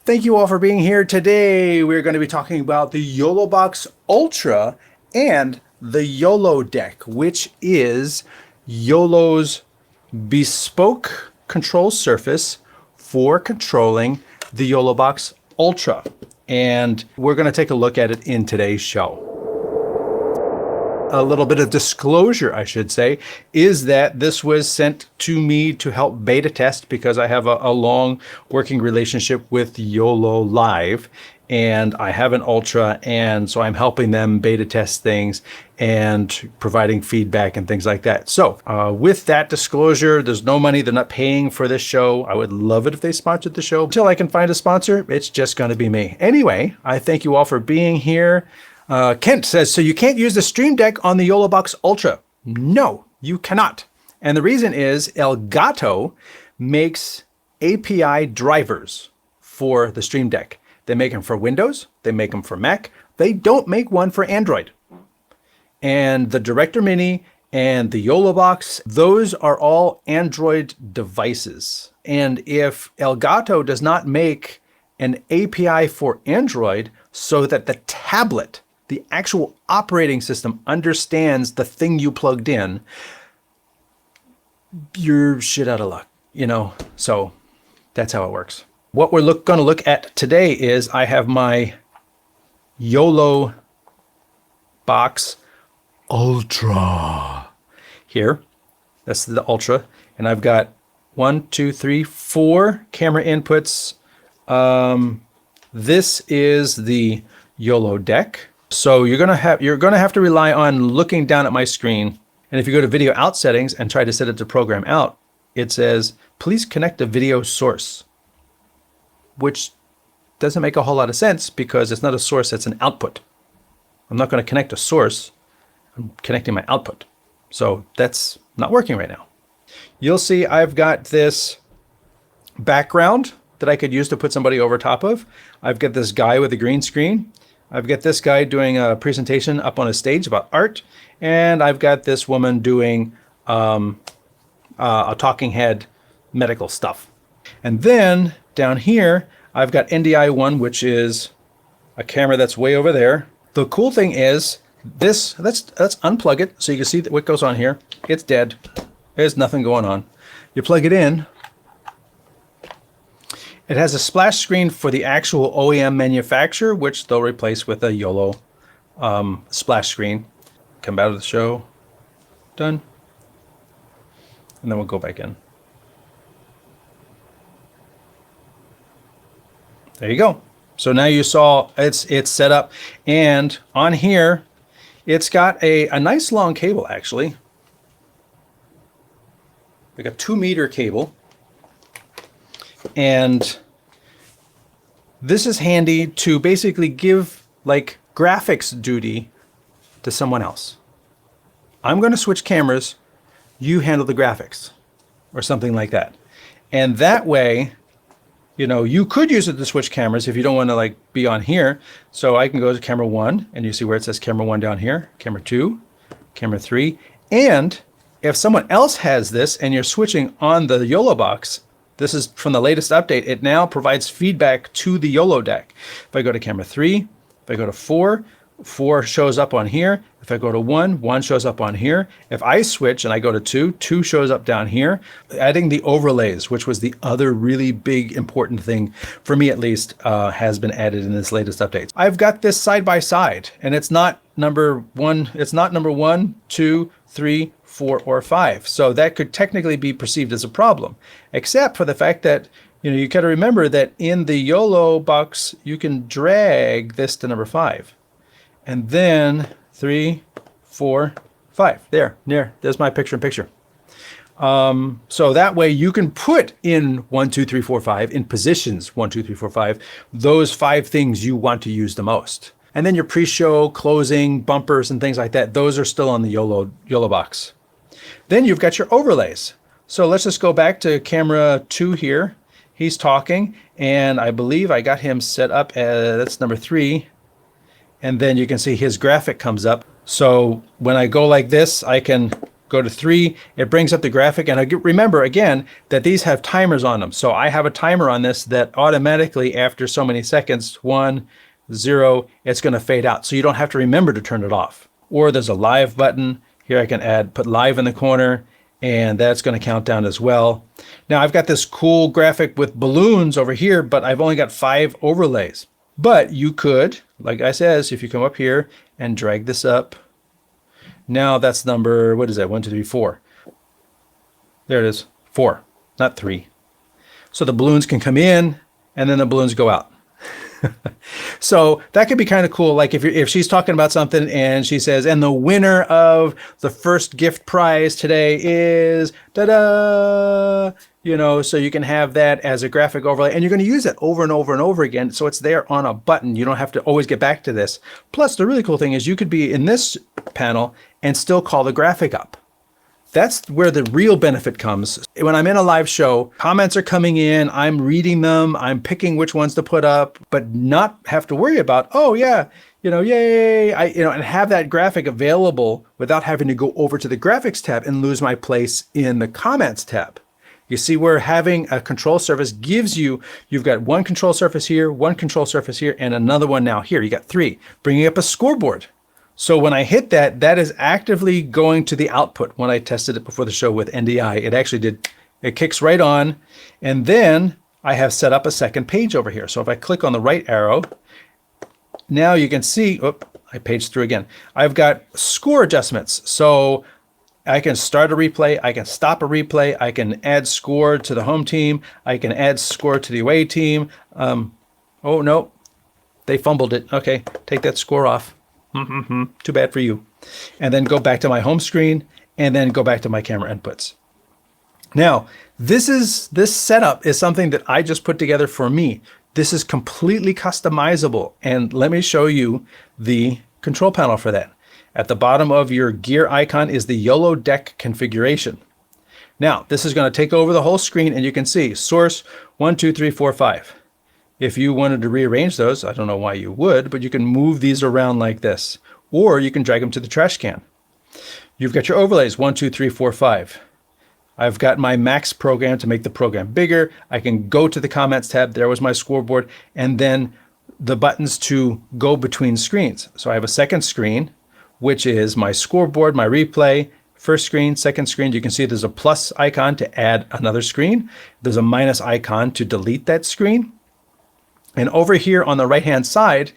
Thank you all for being here today. We're going to be talking about the YoloBox Ultra and the YoloDeck, which is YOLO's bespoke control surface for controlling the YoloBox Ultra. And we're going to take a look at it in today's show. A little bit of disclosure, I should say, is that this was sent to me to help beta test because I have a long working relationship with YOLO Live, and I have an Ultra, and so I'm helping them beta test things and providing feedback and things like that. So with that disclosure, there's no money. They're not paying for this show. I would love it if they sponsored the show. Until I can find a sponsor, it's just going to be me. Anyway, I thank you all for being here. Kent says, so you can't use the Stream Deck on the YoloBox Ultra? No, you cannot. And the reason is Elgato makes API drivers for the Stream Deck. They make them for Windows. They make them for Mac. They don't make one for Android. And the Director Mini and the YoloBox, those are all Android devices. And if Elgato does not make an API for Android so that the tablet, the actual operating system, understands the thing you plugged in, you're shit out of luck, you know? So that's how it works. What we're going to look at today is I have my YoloBox Ultra here. That's the Ultra. And I've got 1, 2, 3, 4 camera inputs. This is the YoloDeck. So you're gonna have to rely on looking down at my screen. And if you go to video out settings and try to set it to program out, it says, please connect a video source, which doesn't make a whole lot of sense because it's not a source, it's an output. I'm not going to connect a source, I'm connecting my output. So that's not working right now. You'll see I've got this background that I could use to put somebody over top of. I've got this guy with a green screen. I've got this guy doing a presentation up on a stage about art. And I've got this woman doing a talking head medical stuff. And then down here, I've got NDI1, which is a camera that's way over there. The cool thing is this, let's unplug it so you can see what goes on here. It's dead. There's nothing going on. You plug it in. It has a splash screen for the actual OEM manufacturer, which they'll replace with a YOLO splash screen. Come out of the show. Done. And then we'll go back in. There you go. So now you saw it's set up, and on here, it's got a nice long cable actually. Like a 2-meter cable. And this is handy to basically give like graphics duty to someone else. I'm going to switch cameras, you handle the graphics or something like that. And that way, you know, you could use it to switch cameras if you don't want to like be on here. So I can go to camera 1 and you see where it says camera 1 down here, camera 2, camera 3. And if someone else has this and you're switching on the YoloBox, this is from the latest update, it now provides feedback to the YoloDeck. If I go to camera 3, if I go to 4, 4 shows up on here. If I go to 1, 1 shows up on here. If I switch and I go to 2, 2 shows up down here. Adding the overlays, which was the other really big important thing, for me at least, has been added in this latest update. I've got this side by side, and it's not number 1, it's not number 1, 2, 3, 4, or 5. So that could technically be perceived as a problem, except for the fact that, you know, you got to remember that in the YoloBox, you can drag this to number 5. And then 3, 4, 5. There's my picture in picture. So that way you can put in 1, 2, 3, 4, 5 in positions 1, 2, 3, 4, 5, those 5 things you want to use the most. And then your pre-show, closing, bumpers, and things like that, those are still on the YoloBox. Then you've got your overlays. So let's just go back to camera 2 here. He's talking, and I believe I got him set up as, that's number 3. And then you can see his graphic comes up. So when I go like this, I can go to 3, it brings up the graphic. And remember again that these have timers on them. So I have a timer on this that automatically after so many seconds, 1, 0, it's going to fade out. So you don't have to remember to turn it off. Or there's a live button. Here I can put live in the corner, and that's going to count down as well. Now I've got this cool graphic with balloons over here, but I've only got 5 overlays. But you could, like I said, if you come up here and drag this up, now that's number, what is that? 1, 2, 3, 4. There it is, 4, not 3. So the balloons can come in and then the balloons go out. So that could be kind of cool. Like if she's talking about something and she says, and the winner of the first gift prize today is da-da, you know, so you can have that as a graphic overlay, and you're going to use it over and over and over again. So it's there on a button. You don't have to always get back to this. Plus the really cool thing is you could be in this panel and still call the graphic up. That's where the real benefit comes. When I'm in a live show, comments are coming in, I'm reading them, I'm picking which ones to put up, but not have to worry about, oh yeah, you know, yay, and have that graphic available without having to go over to the graphics tab and lose my place in the comments tab. You see where having a control surface gives you, you've got one control surface here, one control surface here, and another one now here. You got 3, bringing up a scoreboard. So when I hit that, that is actively going to the output. When I tested it before the show with NDI, it actually did, it kicks right on. And then I have set up a second page over here. So if I click on the right arrow, now you can see, I paged through again. I've got score adjustments. So I can start a replay, I can stop a replay, I can add score to the home team, I can add score to the away team. Oh no, they fumbled it. Okay, take that score off. Too bad for you. And then go back to my home screen and then go back to my camera inputs. Now, this setup is something that I just put together for me. This is completely customizable. And let me show you the control panel for that. At the bottom of your gear icon is the YoloDeck configuration. Now, this is going to take over the whole screen, and you can see source 1, 2, 3, 4, 5. If you wanted to rearrange those, I don't know why you would, but you can move these around like this, or you can drag them to the trash can. You've got your overlays, 1, 2, 3, 4, 5. I've got my max program to make the program bigger. I can go to the comments tab. There was my scoreboard, and then the buttons to go between screens. So I have a second screen, which is my scoreboard, my replay, first screen, second screen. You can see there's a plus icon to add another screen. There's a minus icon to delete that screen. And over here on the right-hand side,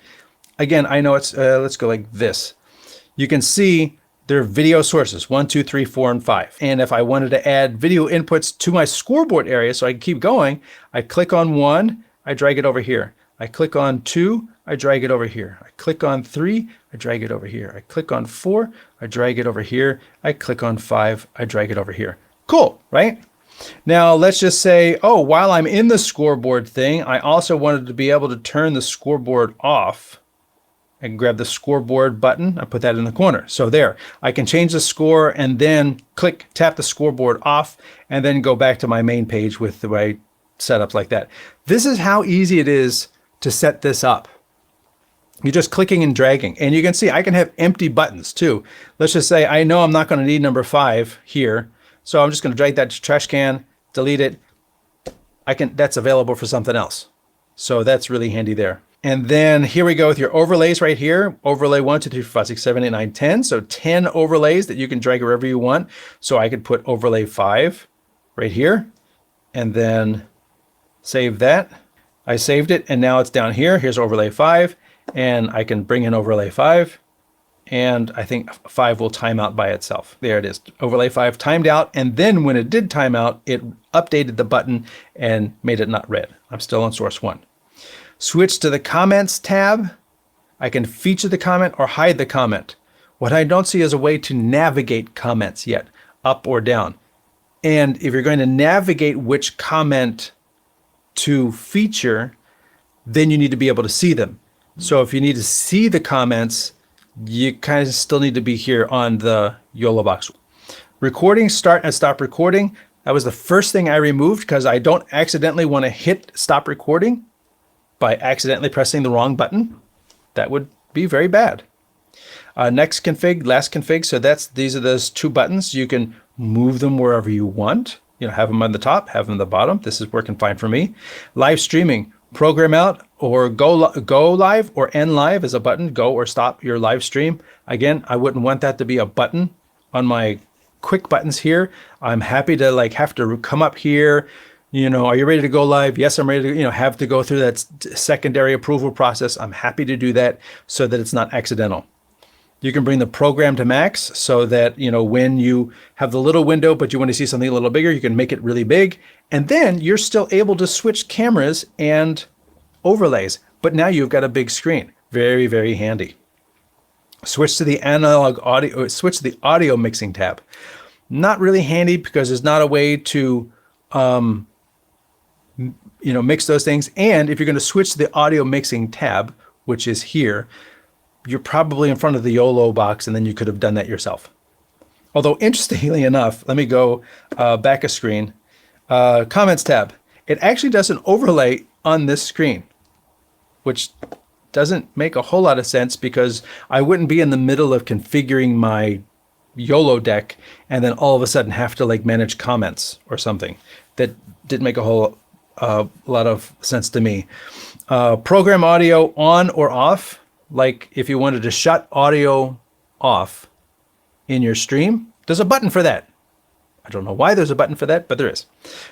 again, I know it's, let's go like this. You can see there are video sources, 1, 2, 3, 4, and 5. And if I wanted to add video inputs to my scoreboard area so I can keep going, I click on 1, I drag it over here. I click on 2, I drag it over here. I click on 3, I drag it over here. I click on 4, I drag it over here. I click on 5, I drag it over here. Cool, right? Now let's just say, oh, while I'm in the scoreboard thing, I also wanted to be able to turn the scoreboard off. I can grab the scoreboard button, I put that in the corner. So there, I can change the score and then tap the scoreboard off and then go back to my main page with the right setups like that. This is how easy it is to set this up. You're just clicking and dragging, and you can see I can have empty buttons too. Let's just say I know I'm not going to need number 5 here. So I'm just going to drag that to trash can, delete it. That's available for something else. So that's really handy there. And then here we go with your overlays right here. Overlay 1, 2, 3, 4, 5, 6, 7, 8, 9, 10. So 10 overlays that you can drag wherever you want. So I could put overlay 5 right here and then save that. I saved it and now it's down here. Here's overlay 5 and I can bring in overlay 5. And I think 5 will time out by itself. There it is. Overlay 5 timed out. And then when it did time out, it updated the button and made it not red. I'm still on source 1. Switch to the comments tab. I can feature the comment or hide the comment. What I don't see is a way to navigate comments yet, up or down. And if you're going to navigate which comment to feature, then you need to be able to see them. So if you need to see the comments, you kind of still need to be here on the YoloBox. Recording, start and stop recording. That was the first thing I removed because I don't accidentally want to hit stop recording by accidentally pressing the wrong button. That would be very bad. Next config, last config. So these are those two buttons. You can move them wherever you want. You know, have them on the top, have them on the bottom. This is working fine for me. Live streaming, program out or go live or end live is a button. Go or stop your live stream. Again, I wouldn't want that to be a button on my quick buttons here. I'm happy to like have to come up here. You know, are you ready to go live? Yes, I'm ready to, you know, have to go through that secondary approval process. I'm happy to do that so that it's not accidental. You can bring the program to max so that, you know, when you have the little window, but you want to see something a little bigger, you can make it really big. And then you're still able to switch cameras and overlays, but now you've got a big screen. Very, very handy. Switch to the analog audio, switch to the audio mixing tab. Not really handy because there's not a way to, you know, mix those things. And if you're going to switch to the audio mixing tab, which is here, you're probably in front of the YoloBox, and then you could have done that yourself. Although interestingly enough, let me go back a screen. Comments tab. It actually does an overlay on this screen, which doesn't make a whole lot of sense because I wouldn't be in the middle of configuring my YoloDeck and then all of a sudden have to like manage comments or something. That didn't make a whole lot of sense to me. Program audio on or off. Like if you wanted to shut audio off in your stream, there's a button for that. I don't know why there's a button for that, but there is.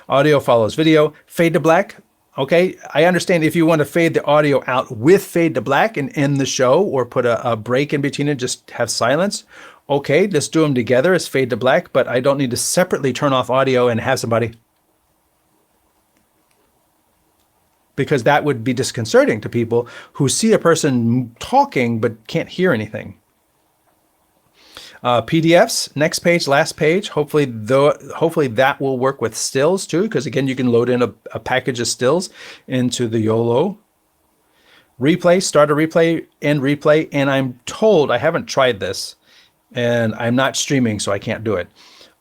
Audio follows video. Fade to black. Okay, I understand if you want to fade the audio out with fade to black and end the show or put a break in between it, just have silence. Okay, let's do them together as fade to black, but I don't need to separately turn off audio and have somebody, because that would be disconcerting to people who see a person talking but can't hear anything. PDFs, next page, last page. Hopefully that will work with stills too, because again, you can load in a package of stills into the YOLO. Replay, start a replay, end replay, and I'm told, I haven't tried this, and I'm not streaming, so I can't do it,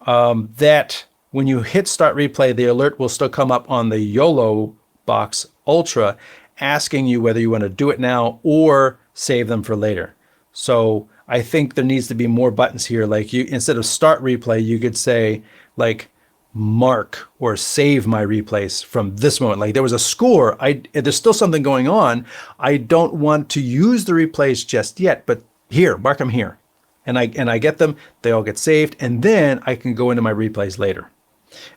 that when you hit start replay, the alert will still come up on the YoloBox Ultra asking you whether you want to do it now or save them for later. So I think there needs to be more buttons here. Like you, instead of start replay, you could say like mark or save my replays from this moment. Like there was a score, there's still something going on. I don't want to use the replays just yet, but here, mark them here. And I get them, they all get saved, and then I can go into my replays later.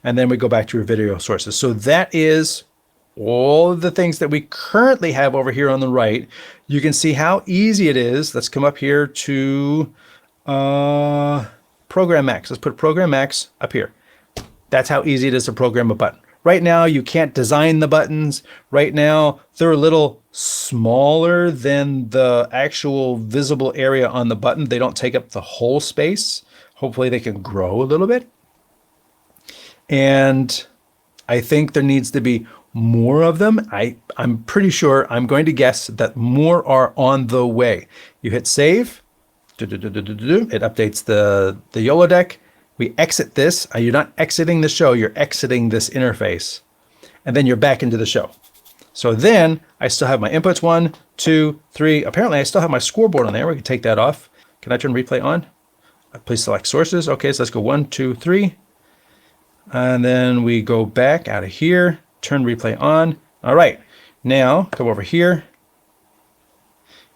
And then we go back to your video sources. So that is all of the things that we currently have over here on the right. You can see how easy it is. Let's come up here to Program Max. Let's put Program Max up here. That's how easy it is to program a button. Right now, you can't design the buttons. Right now, they're a little smaller than the actual visible area on the button. They don't take up the whole space. Hopefully they can grow a little bit. And I think there needs to be more of them. I'm pretty sure, I'm going to guess that more are on the way. You hit save, it updates the YoloDeck. We exit this. You're not exiting the show, you're exiting this interface. And then you're back into the show. So then I still have my inputs 1, 2, 3. Apparently I still have my scoreboard on there. We can take that off. Can I turn replay on? Please select sources. Okay, so let's go 1, 2, 3. And then we go back out of here. Turn replay on. All right, now come over here.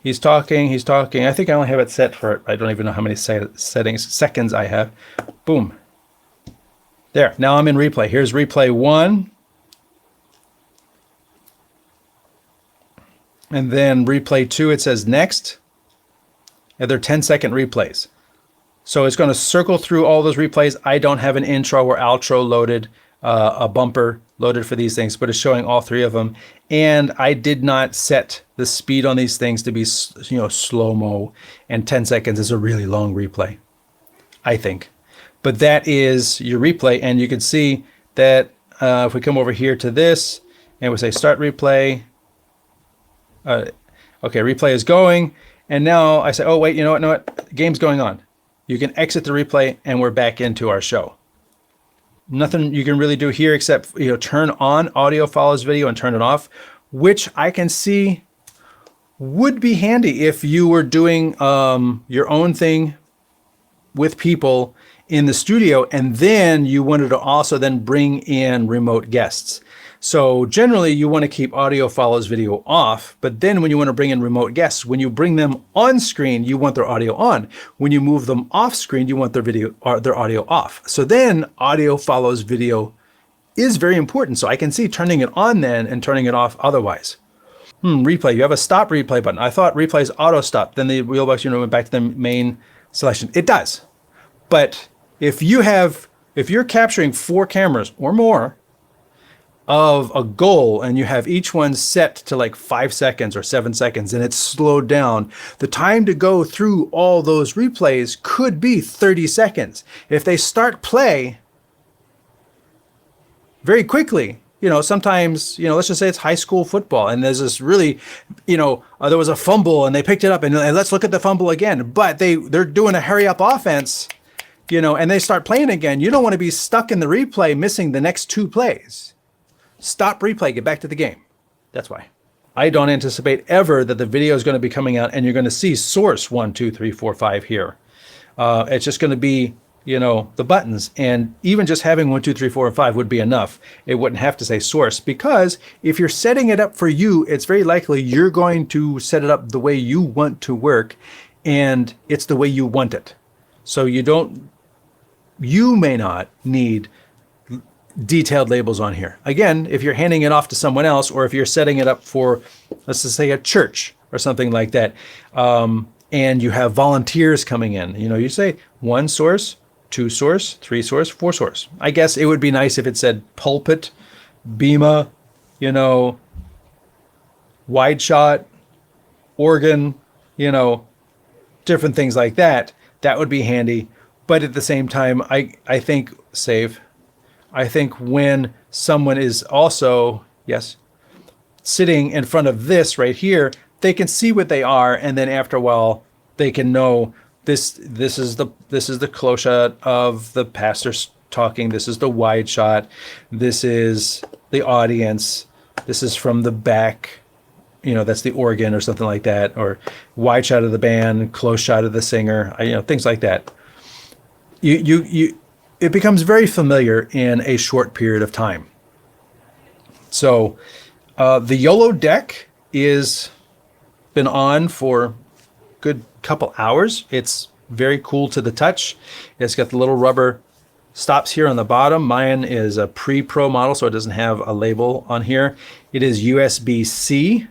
He's talking. I think I only have it set for, I don't even know how many seconds I have. Boom. There, now I'm in replay. Here's replay 1. And then replay 2, it says next. And they're 10-second replays. So it's going to circle through all those replays. I don't have an intro or outro loaded, a bumper loaded for these things, but it's showing all 3 of them. And I did not set the speed on these things to be, you know, slow-mo, and 10 seconds is a really long replay, I think. But that is your replay, and you can see that if we come over here to this and we say start replay, okay, replay is going, and now I say, oh wait, you know what, game's going on. You can exit the replay and we're back into our show. Nothing you can really do here except, you know, turn on audio follows video and turn it off, which I can see would be handy if you were doing your own thing with people in the studio, and then you wanted to also then bring in remote guests. So generally you want to keep audio follows video off, but then when you want to bring in remote guests, when you bring them on screen, you want their audio on. When you move them off screen, you want their video or their audio off. So then audio follows video is very important. So I can see turning it on then and turning it off otherwise. Replay, you have a stop replay button. I thought replay is auto stop. Then the YoloBox unit went back to the main selection. It does. But if you're capturing 4 cameras or more of a goal and you have each one set to like 5 seconds or 7 seconds and it's slowed down, the time to go through all those replays could be 30 seconds. If they start play very quickly, sometimes, let's just say it's high school football and there's this really, there was a fumble and they picked it up and let's look at the fumble again, but they're doing a hurry up offense, and they start playing again. You don't want to be stuck in the replay missing the next 2 plays. Stop replay, get back to the game. That's why. I don't anticipate ever that the video is going to be coming out and you're going to see source 1, 2, 3, 4, 5 here. It's just going to be, the buttons, and even just having 1, 2, 3, 4, and 5 would be enough. It wouldn't have to say source, because if you're setting it up for you, it's very likely you're going to set it up the way you want to work, and it's the way you want it. So you may not need detailed labels on here. Again, if you're handing it off to someone else, or if you're setting it up for, let's just say, a church or something like that, and you have volunteers coming in, you say 1 source, 2 source, 3 source, 4 source. I guess it would be nice if it said pulpit, bema, wide shot, organ, different things like that. That would be handy. But at the same time, I think save. I think when someone is also, yes, sitting in front of this right here, they can see what they are, and then after a while, they can know this is the close shot of the pastor talking. This is the wide shot. This is the audience. This is from the back. That's the organ or something like that, or wide shot of the band, close shot of the singer. Things like that. It becomes very familiar in a short period of time. So the YoloDeck is been on for a good couple hours. It's very cool to the touch. It's got the little rubber stops here on the bottom. Mine is a pre-pro model, so it doesn't have a label on here. It is USB-C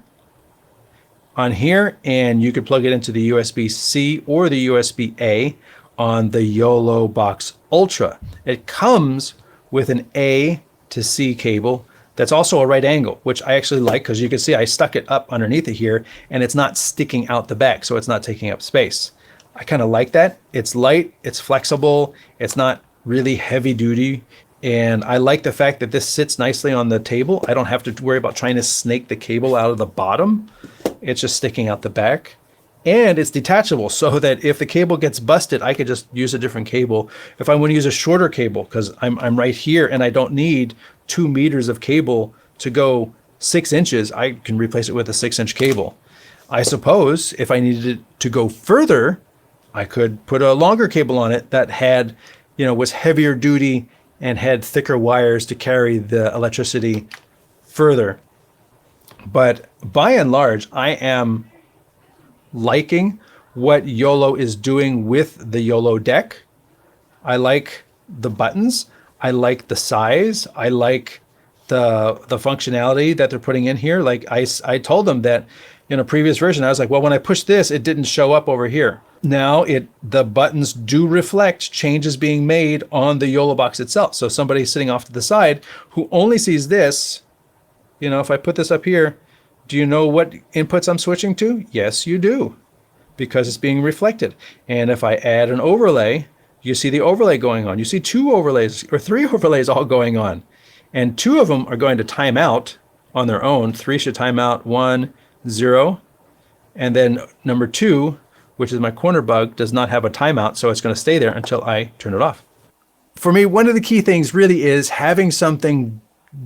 on here, and you could plug it into the USB-C or the USB-A on the YoloBox Ultra. It comes with an A to C cable that's also a right angle, which I actually like, because you can see I stuck it up underneath it here and it's not sticking out the back, so it's not taking up space. I kind of like that. It's light, it's flexible, it's not really heavy duty, and I like the fact that this sits nicely on the table. I don't have to worry about trying to snake the cable out of the bottom. It's just sticking out the back. And it's detachable, so that if the cable gets busted, I could just use a different cable. If I want to use a shorter cable, because I'm right here and I don't need 2 meters of cable to go 6 inches, I can replace it with a 6-inch cable. I suppose if I needed it to go further, I could put a longer cable on it that had, was heavier duty and had thicker wires to carry the electricity further. But by and large, I am liking what YOLO is doing with the YoloDeck. I like the buttons. I like the size. I like the functionality that they're putting in here. Like I told them that in a previous version, I was like, well, when I push this, it didn't show up over here. Now the buttons do reflect changes being made on the YoloBox itself. So somebody sitting off to the side who only sees this, if I put this up here, do you know what inputs I'm switching to? Yes, you do, because it's being reflected. And if I add an overlay, you see the overlay going on. You see 2 overlays or 3 overlays all going on. And 2 of them are going to time out on their own. 3 should time out, 1, 0. And then number 2, which is my corner bug, does not have a timeout, so it's going to stay there until I turn it off. For me, one of the key things really is having something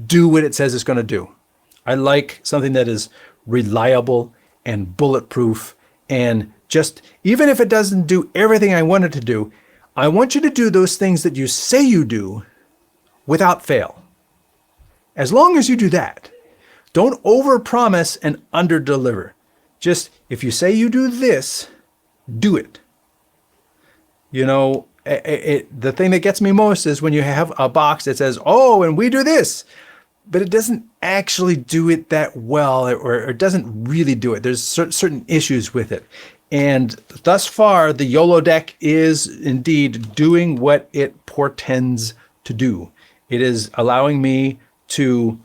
do what it says it's going to do. I like something that is reliable and bulletproof, and just, even if it doesn't do everything I want it to do, I want you to do those things that you say you do without fail. As long as you do that, don't overpromise and underdeliver. Just, if you say you do this, do it. You know, the thing that gets me most is when you have a box that says, oh, and we do this, but it doesn't actually do it that well, or it doesn't really do it. There's certain issues with it. And thus far, the YoloDeck is indeed doing what it portends to do. It is allowing me to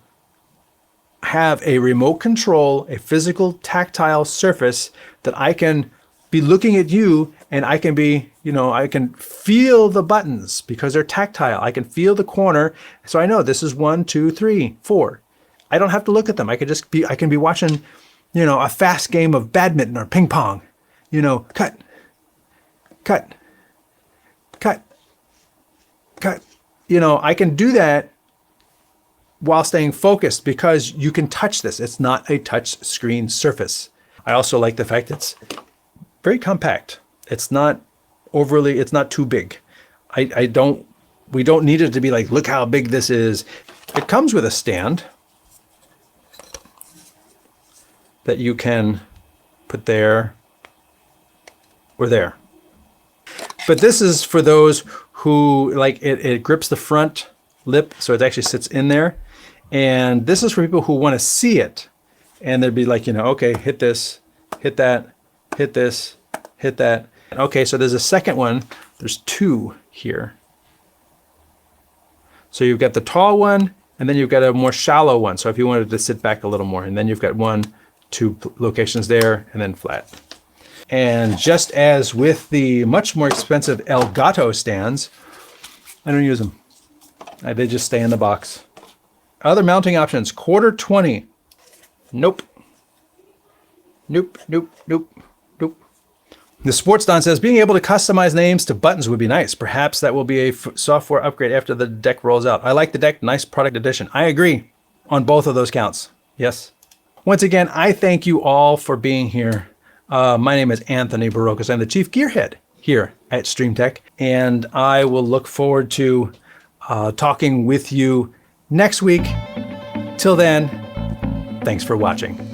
have a remote control, a physical tactile surface that I can be looking at you, and I can be, you know, I can feel the buttons because they're tactile. I can feel the corner. So I know this is 1, 2, 3, 4. I don't have to look at them. I can be watching, you know, a fast game of badminton or ping pong. You know, cut, cut, cut, cut. You know, I can do that while staying focused because you can touch this. It's not a touch screen surface. I also like the fact it's very compact. It's not overly, it's not too big. We don't need it to be like, look how big this is. It comes with a stand that you can put there or there. But this is for those who like it grips the front lip, so it actually sits in there. And this is for people who want to see it. And they'd be like, you know, okay, hit this, hit that, hit this, hit that. Okay, so there's a second one. There's 2 here. So you've got the tall one, and then you've got a more shallow one. So if you wanted to sit back a little more, and then you've got 1, 2 locations there, and then flat. And just as with the much more expensive Elgato stands, I don't use them. They just stay in the box. Other mounting options, quarter 20. Nope. Nope, nope, nope, nope. The Sports Don says, being able to customize names to buttons would be nice. Perhaps that will be a software upgrade after the deck rolls out. I like the deck, nice product addition. I agree on both of those counts. Yes. Once again, I thank you all for being here. My name is Anthony Barocas. I'm the Chief Gearhead here at StreamTech, and I will look forward to talking with you next week. Till then, thanks for watching.